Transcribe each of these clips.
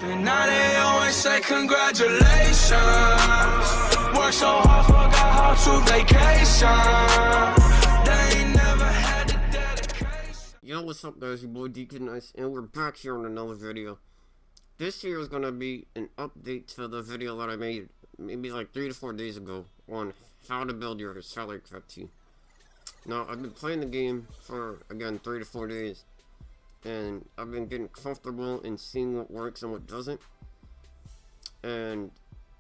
And now they always say congratulations. Work so hard, forgot how to vacation. They ain't never had the dedication. Yo, what's up guys, your boy Deacon Nice, and we're back here on another video. This here is gonna be an update to the video that I made maybe like 3 to 4 days ago on how to build your salary cap team. Now, I've been playing the game for, again, 3 to 4 days, and I've been getting comfortable in seeing what works and what doesn't, and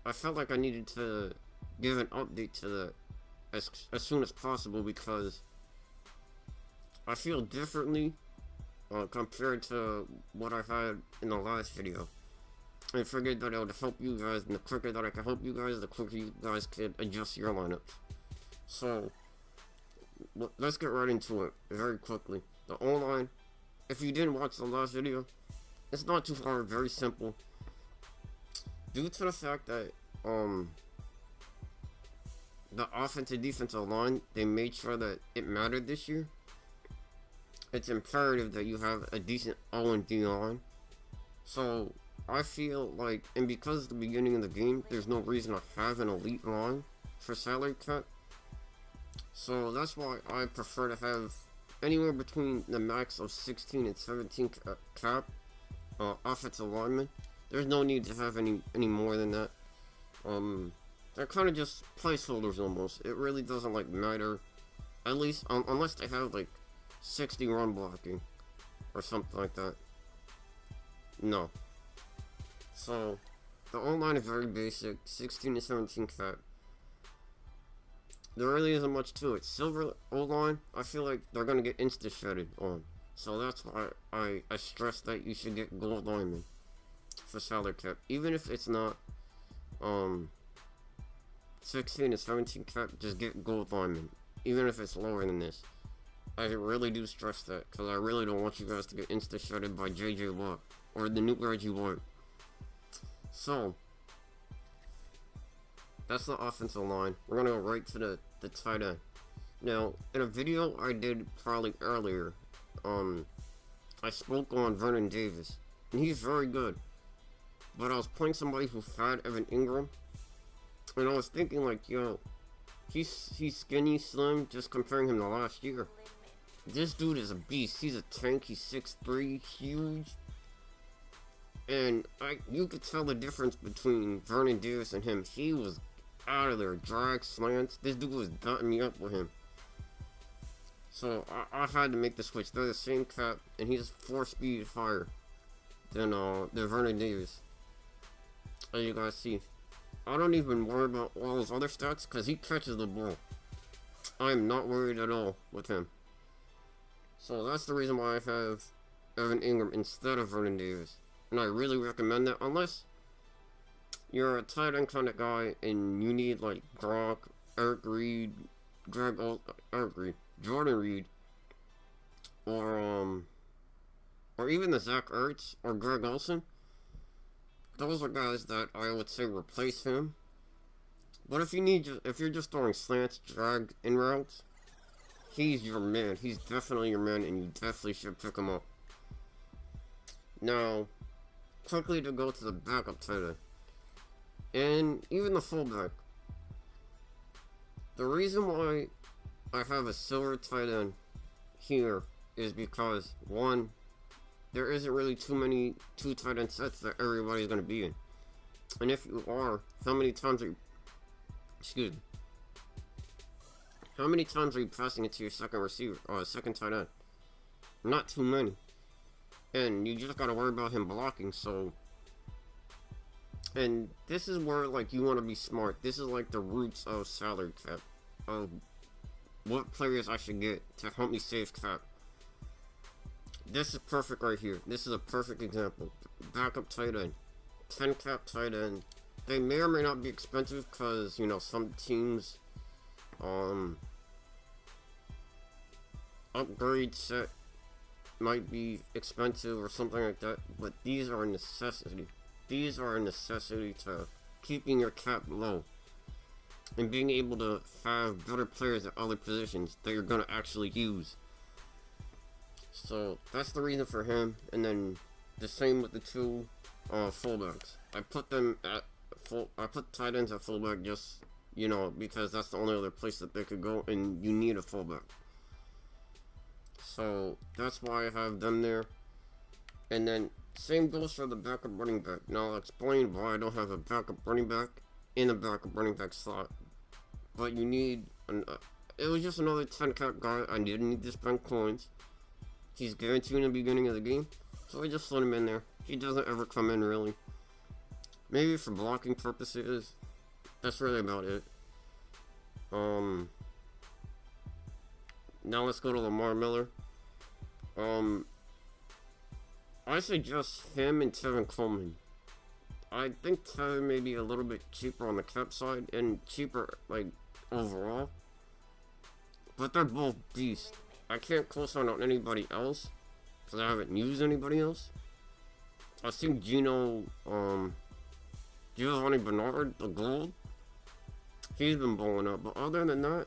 I felt like I needed to give an update to that as soon as possible, because I feel differently compared to what I've had in the last video. I figured that I would help you guys, and the quicker that I can help you guys, the quicker you guys could adjust your lineups. So, let's get right into it very quickly. The O-line, if you didn't watch the last video, it's not too hard, very simple. Due to the fact that the offensive defensive line, they made sure that it mattered this year. It's imperative that you have a decent O&D line. So I feel like, and because it's the beginning of the game, there's no reason to have an elite line for salary cap. So that's why I prefer to have anywhere between the max of 16 and 17 cap offensive linemen. There's no need to have any more than that. They're kind of just placeholders almost. It really doesn't like matter, at least unless they have like 60 run blocking or something like that. No. So the O-line is very basic, 16 to 17 cap. There really isn't much to it. Silver O-line, I feel like they're gonna get insta-shredded on. So that's why I stress that you should get gold linemen for salary cap. Even if it's not 16 to 17 cap, just get gold linemen. Even if it's lower than this. I really do stress that, because I really don't want you guys to get insta-shredded by J.J. Watt or the new Reggie Watt. So, that's the offensive line. We're going to go right to the tight end. Now, in a video I did probably earlier, I spoke on Vernon Davis, and he's very good. But I was playing somebody who had Evan Ingram, and I was thinking like, yo, he's skinny, slim, just comparing him to last year. This dude is a beast. He's a tank. He's 6'3", huge. And you could tell the difference between Vernon Davis and him. He was out of there. Drag, slants. This dude was dotting me up with him. So I had to make the switch. They're the same cap, and he's 4 speed higher than Vernon Davis. As you guys see. I don't even worry about all his other stats, because he catches the ball. I am not worried at all with him. So that's the reason why I have Evan Ingram instead of Vernon Davis. And I really recommend that, unless you're a tight end kind of guy and you need like Gronk, Eric Reed, Jordan Reed, or even the Zach Ertz or Greg Olsen. Those are guys that I would say replace him. But if you're just throwing slants, drag, in routes, he's your man. He's definitely your man, and you definitely should pick him up. Now, quickly to go to the backup tight end, and even the fullback. The reason why I have a silver tight end here is because, one, there isn't really too many 2 tight end sets that everybody's going to be in. And if you are, how many times are you passing it to your second receiver, or second tight end? Not too many. And you just gotta worry about him blocking, so. And this is where, like, you want to be smart. This is like the roots of salary cap, of what players I should get to help me save cap. This is perfect right here. This is a perfect example. Backup tight end, 10 cap tight end. They may or may not be expensive, because, you know, some teams upgrade set might be expensive or something like that, but these are a necessity. These are a necessity to keeping your cap low and being able to have better players at other positions that you're going to actually use. So that's the reason for him. And then the same with the two fullbacks. I put them at full. I put tight ends at fullback just, you know, because that's the only other place that they could go, and you need a fullback. So that's why I have them there. And then same goes for the backup running back. Now I'll explain why I don't have a backup running back in a backup running back slot. But you need it was just another 10 cap guy. I didn't need to spend coins. He's guaranteed in the beginning of the game, so I just slid him in there. He doesn't ever come in really. Maybe for blocking purposes. That's really about it. Now let's go to Lamar Miller. I suggest him and Tevin Coleman. I think Tevin may be a little bit cheaper on the cap side and cheaper like overall, but they're both beasts. I can't co-sign on anybody else because I haven't used anybody else. I've seen Giovanni Bernard, the gold. He's been blowing up, but other than that,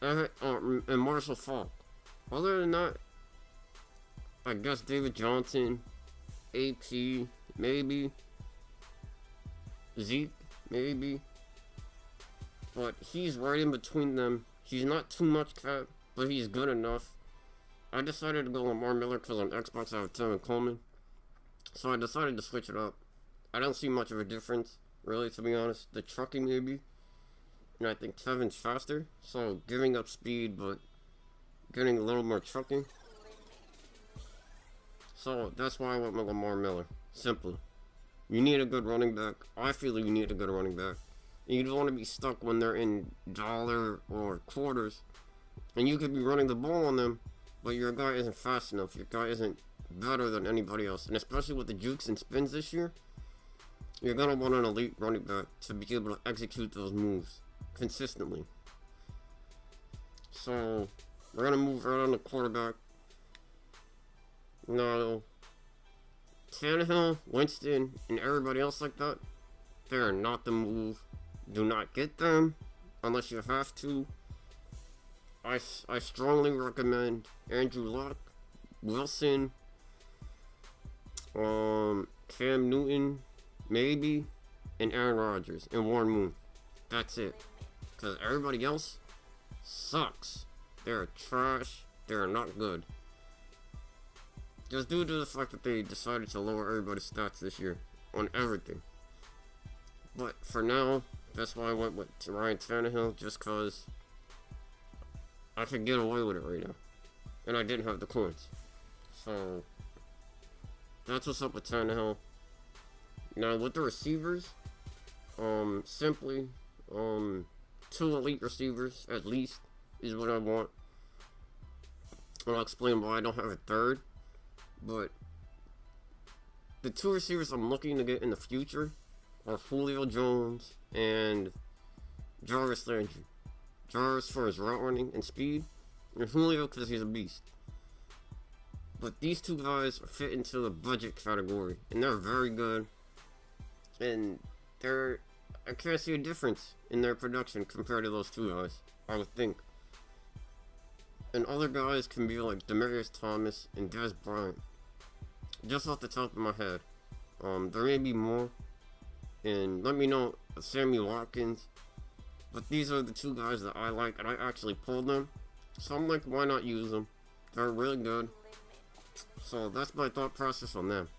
and Marshall Falk. Other than that, I guess David Johnson, AP, maybe. Zeke, maybe. But he's right in between them. He's not too much cap, but he's good enough. I decided to go Lamar Miller because on Xbox I have Tevin Coleman. So I decided to switch it up. I don't see much of a difference, really, to be honest. The trucking, maybe. And I think Tevin's faster, so giving up speed, but getting a little more trucking. So that's why I went with Lamar Miller. Simple. You need a good running back. I feel you need a good running back. And you don't want to be stuck when they're in dollar or quarters. And you could be running the ball on them, but your guy isn't fast enough. Your guy isn't better than anybody else. And especially with the jukes and spins this year, you're going to want an elite running back to be able to execute those moves consistently. So we're going to move right on the quarterback. No, Tannehill, Winston, and everybody else like that, they are not the move. Do not get them unless you have to. I strongly recommend Andrew Luck, Wilson, Cam Newton, maybe, and Aaron Rodgers, and Warren Moon. That's it. Because everybody else sucks. They're trash. They're not good. Just due to the fact that they decided to lower everybody's stats this year on everything. But for now, that's why I went with Ryan Tannehill, just because I could get away with it right now. And I didn't have the coins. So that's what's up with Tannehill. Now with the receivers, simply, 2 elite receivers at least is what I want. And I'll explain why I don't have a third. But the 2 receivers I'm looking to get in the future are Julio Jones and Jarvis Landry. Jarvis for his route running and speed, and Julio because he's a beast. But these 2 guys fit into the budget category, and they're very good. And I can't see a difference in their production compared to those 2 guys, I would think. And other guys can be like Demaryius Thomas and Dez Bryant. Just off the top of my head. There may be more. And let me know Sammy Watkins. But these are the 2 guys that I like, and I actually pulled them. So I'm like, why not use them? They're really good. So that's my thought process on them.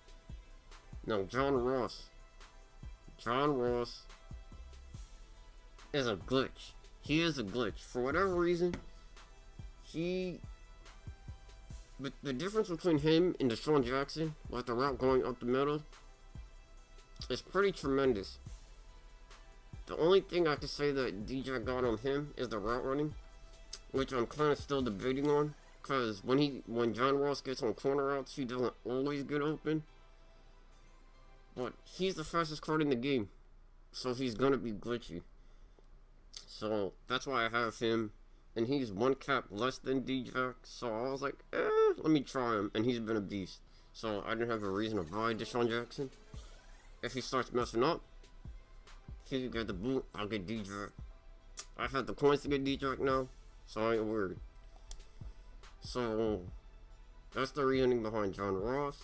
Now, John Ross. John Ross is a glitch. He is a glitch. For whatever reason, but the difference between him and Deshaun Jackson, like the route going up the middle, is pretty tremendous. The only thing I can say that DJ got on him is the route running, which I'm kind of still debating on, because when John Ross gets on corner routes, he doesn't always get open. But he's the fastest card in the game, so he's gonna be glitchy. So that's why I have him. And he's 1 cap less than DJ, so I was like, let me try him, and he's been a beast. So I didn't have a reason to buy Deshaun Jackson. If he starts messing up, he can get the boot, I'll get DJ. I've had the coins to get DJ now, so I ain't worried. So that's the reasoning behind John Ross.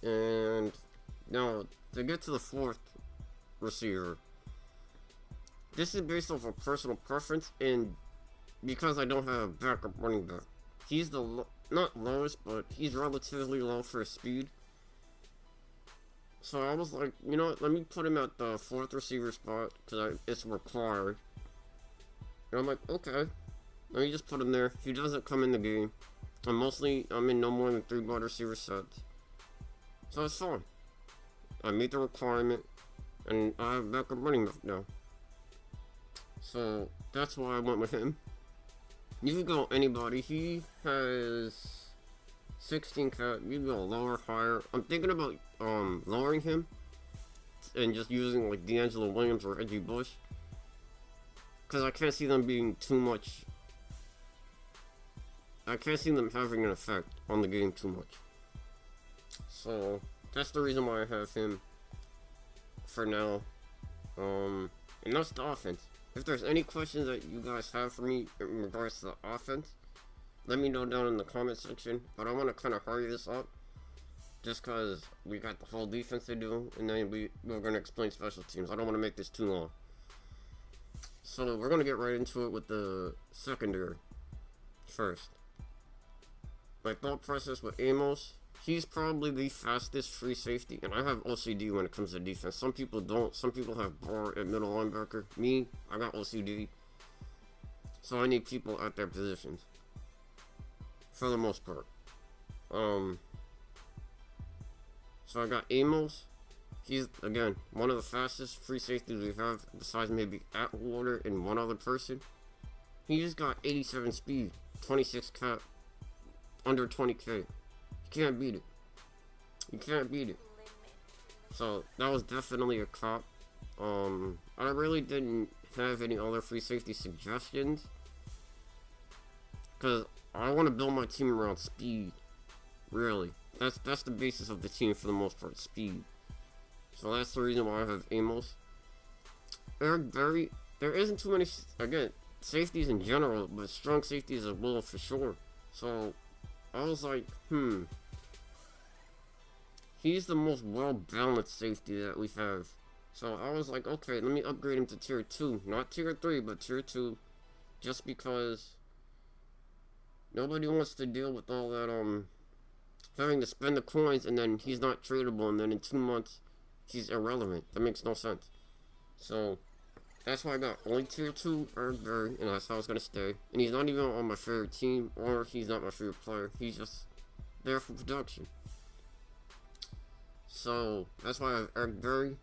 And now, to get to the fourth receiver, this is based off of personal preference, and because I don't have a backup running back. He's the not lowest, but he's relatively low for his speed. So I was like, you know what, let me put him at the fourth receiver spot, because it's required. And I'm like, okay, let me just put him there. He doesn't come in the game. I'm in no more than 3 wide receiver sets. So it's fine. I meet the requirement, and I have backup running back now. So that's why I went with him. You can go anybody. He has 16 cap. You can go lower, higher. I'm thinking about lowering him and just using like D'Angelo Williams or Reggie Bush, because I can't see them being too much. I can't see them having an effect on the game too much. So that's the reason why I have him for now. And that's the offense. If there's any questions that you guys have for me in regards to the offense, let me know down in the comment section. But I want to kind of hurry this up, just because we got the whole defense to do, and then we're going to explain special teams. I don't want to make this too long. So we're going to get right into it with the secondary first. My thought process with Amos, he's probably the fastest free safety, and I have OCD when it comes to defense. Some people don't. Some people have bar at middle linebacker. Me, I got OCD. So I need people at their positions, for the most part. So I got Amos. He's, again, one of the fastest free safeties we have, besides maybe Atwater and one other person. He just got 87 speed, 26 cap, under 20k. You can't beat it. You can't beat it. So that was definitely a cop. I really didn't have any other free safety suggestions, because I want to build my team around speed. Really, that's the basis of the team for the most part, speed. So that's the reason why I have Amos. There isn't too many, again, safeties in general, but strong safeties as well for sure. So I was like, he's the most well-balanced safety that we have. So I was like, okay, let me upgrade him to tier 2. Not tier 3, but tier 2. Just because nobody wants to deal with all that, having to spend the coins, and then he's not tradable, and then in 2 months, he's irrelevant. That makes no sense. So that's why I got only tier 2 Ergberg, and that's how it's gonna stay. And he's not even on my favorite team, or he's not my favorite player. He's just there for production. So that's why I have Ergberg.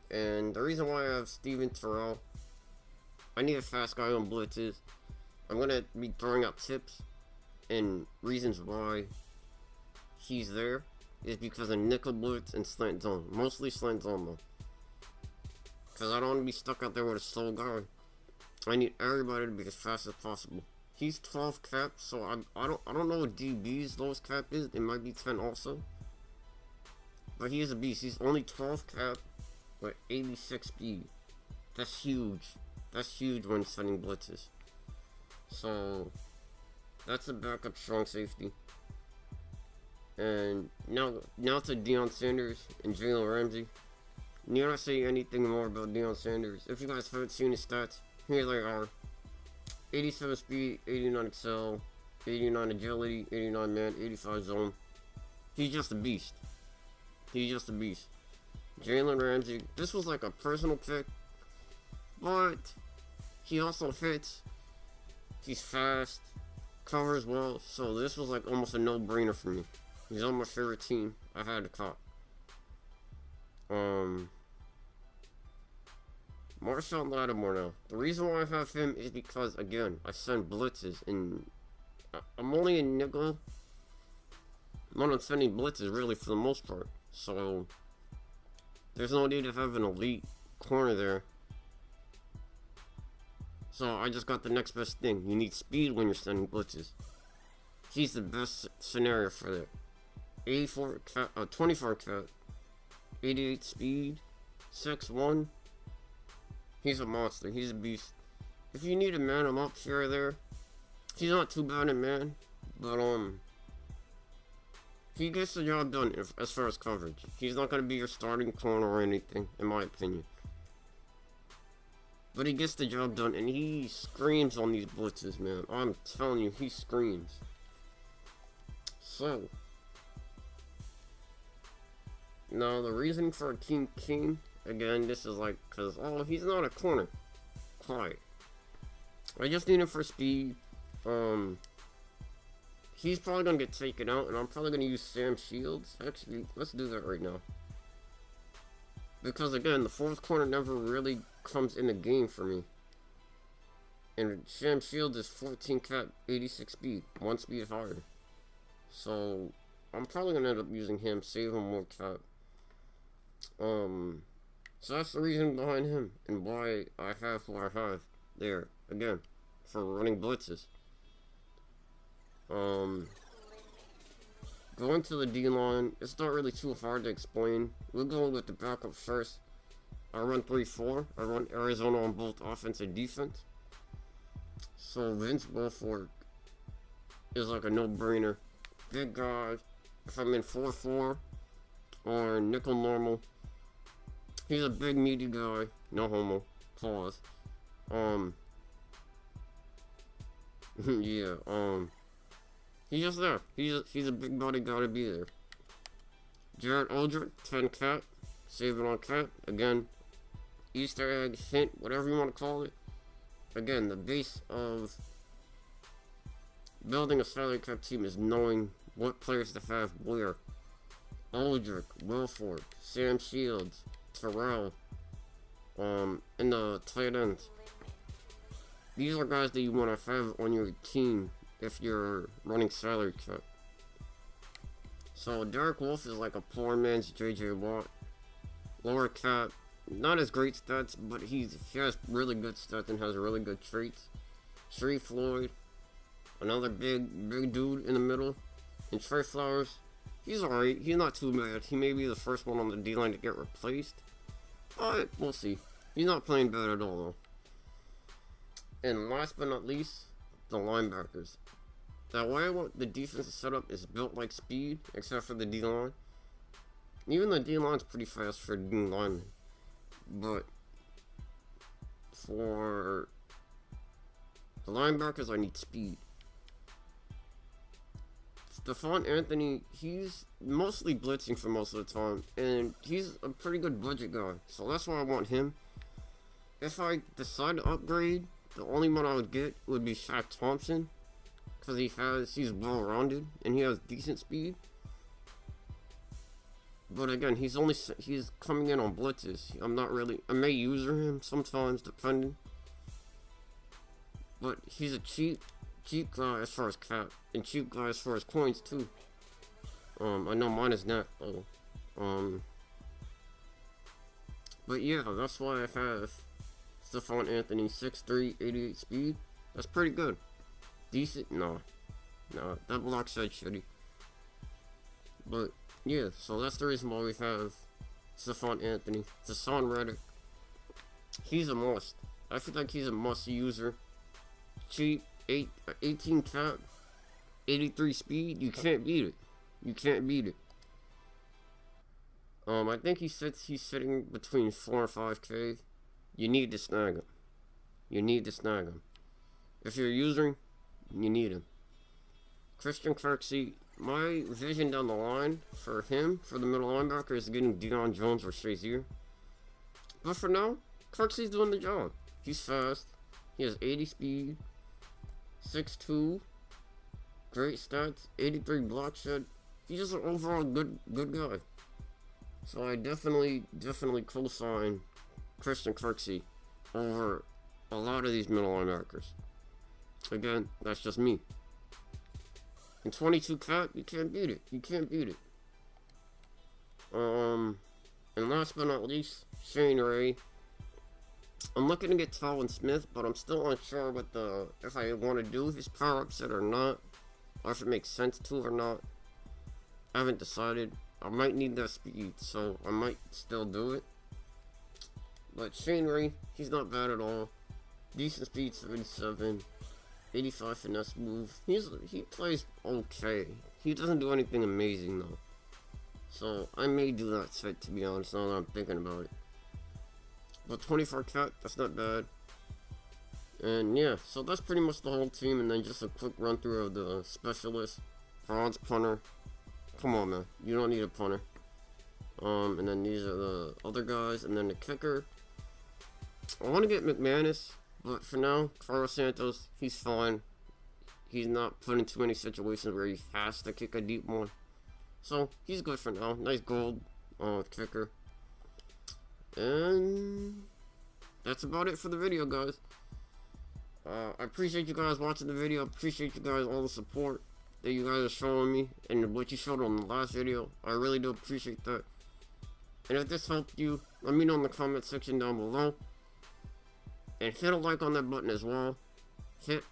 And the reason why I have Steven Terrell, I need a fast guy on blitzes. I'm gonna be throwing out tips and reasons why he's there is because of nickel blitz and slant zone. Mostly slant zone though, because I don't want to be stuck out there with a slow guy. I need everybody to be as fast as possible. He's 12 cap, so I don't know what DB's lowest cap is. It might be 10 also, but he is a beast. He's only 12 cap with 86 speed. That's huge. That's huge when sending blitzes. So that's a backup strong safety. And now to Deion Sanders and Jalen Ramsey. Need not say anything more about Deion Sanders. If you guys haven't seen his stats, here they are. 87 speed, 89 excel, 89 agility, 89 man, 85 zone. He's just a beast. He's just a beast. Jalen Ramsey, this was like a personal pick, but he also fits. He's fast, covers well, so this was like almost a no-brainer for me. He's on my favorite team. I had to cop. Marshawn Lattimore now. The reason why I have him is because, again, I send blitzes, and I'm only in nickel when I'm sending blitzes, really, for the most part. So there's no need to have an elite corner there. So I just got the next best thing. You need speed when you're sending blitzes. He's the best scenario for that. 84 cat, 24 cat, 88 speed, 6'1". He's a monster. He's a beast. If you need a man him up here or there, he's not too bad at man, but He gets the job done as far as coverage. He's not going to be your starting corner or anything, in my opinion. But he gets the job done, and he screams on these blitzes, man. I'm telling you, he screams. So, now the reason for King King, again, this is like, because, oh, he's not a corner. Quite. I just need him for speed. He's probably going to get taken out, and I'm probably going to use Sam Shields. Actually, let's do that right now. Because, again, the fourth corner never really comes in the game for me. And Sam Shields is 14 cap, 86 speed, 1 speed higher. So, I'm probably going to end up using him, save him 1 cap. So that's the reason behind him, and why I have what I have there, again, for running blitzes. Going to the D-line, it's not really too hard to explain. We'll go with the backup first. I run 3-4. I run Arizona on both offense and defense. So Vince Wilfork is like a no-brainer. Big guy. If I'm in 4-4 or nickel normal, he's a big meaty guy. No homo. Pause. Yeah, he's just there. He's a big body, gotta be there. Jared Aldridge, 10 cap, saving on cap. Again, Easter egg, hint, whatever you want to call it. Again, the base of building a salary cap team is knowing what players to have where. Aldridge, Wilford, Sam Shields, Terrell, and the tight ends. These are guys that you want to have on your team if you're running salary cap. So Derek Wolfe is like a poor man's J.J. Watt. Lower cap, not as great stats, but he has really good stats and has really good traits. Sharif Floyd, another big dude in the middle. And Trey Flowers, he's alright. He's not too bad. He may be the first one on the D-line to get replaced. But we'll see. He's not playing bad at all, though. And last but not least, the linebackers. That way what the defensive setup is built like speed, except for the D-line. Even the D-line's pretty fast for D-linemen. But for the linebackers, I need speed. Stephon Anthony, he's mostly blitzing for most of the time, and he's a pretty good budget guy, so that's why I want him. If I decide to upgrade, the only one I would get would be Shaq Thompson, because he's well-rounded and he has decent speed. But again, he's coming in on blitzes. I may use him sometimes, depending. But he's a cheap guy as far as cap, and cheap guy as far as coins too. I know mine is not though. But yeah, that's why I have Stephon Anthony, 6'3", 88 speed. That's pretty good. Decent? No, that block said shitty. But yeah, so that's the reason why we have Stephon Anthony. Hassan Reddick, he's a must. I feel like he's a must user. Cheap, 18 cap, 83 speed. You can't beat it. You can't beat it. I think he's sitting between 4 and 5K. You need to snag him. If you're using, you need him. Christian Kirksey, my vision down the line for him, for the middle linebacker, is getting Deion Jones or Shazier. But for now, Kirksey's doing the job. He's fast. He has 80 speed. 6'2". Great stats. 83 block shed. He's just an overall good guy. So I definitely co-sign Christian Kirksey over a lot of these middle linebackers. Again, that's just me. In 22 cap, you can't beat it. And last but not least, Shane Ray. I'm looking to get Talon Smith, but I'm still unsure if I want to do his power upset or not, or if it makes sense to or not. I haven't decided. I might need that speed, so I might still do it. But Shane Ray, he's not bad at all. Decent speed, 77. 85 finesse move. He plays okay. He doesn't do anything amazing though. So I may do that set, to be honest, now that I'm thinking about it. But 24 cat, that's not bad. And yeah, so that's pretty much the whole team, and then just a quick run through of the specialist. Bronze punter. Come on, man. You don't need a punter. And then these are the other guys, and then the kicker. I want to get McManus, but for now, Carlos Santos, he's fine. He's not put in too many situations where he has to kick a deep one. So, he's good for now. Nice gold kicker. And that's about it for the video, guys. I appreciate you guys watching the video. I appreciate you guys all the support that you guys are showing me and what you showed on the last video. I really do appreciate that. And if this helped you, let me know in the comment section down below. And hit a like on that button as well. Hit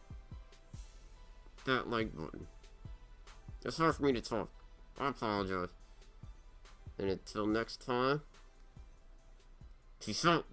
that like button. It's hard for me to talk. I apologize. And until next time, peace out.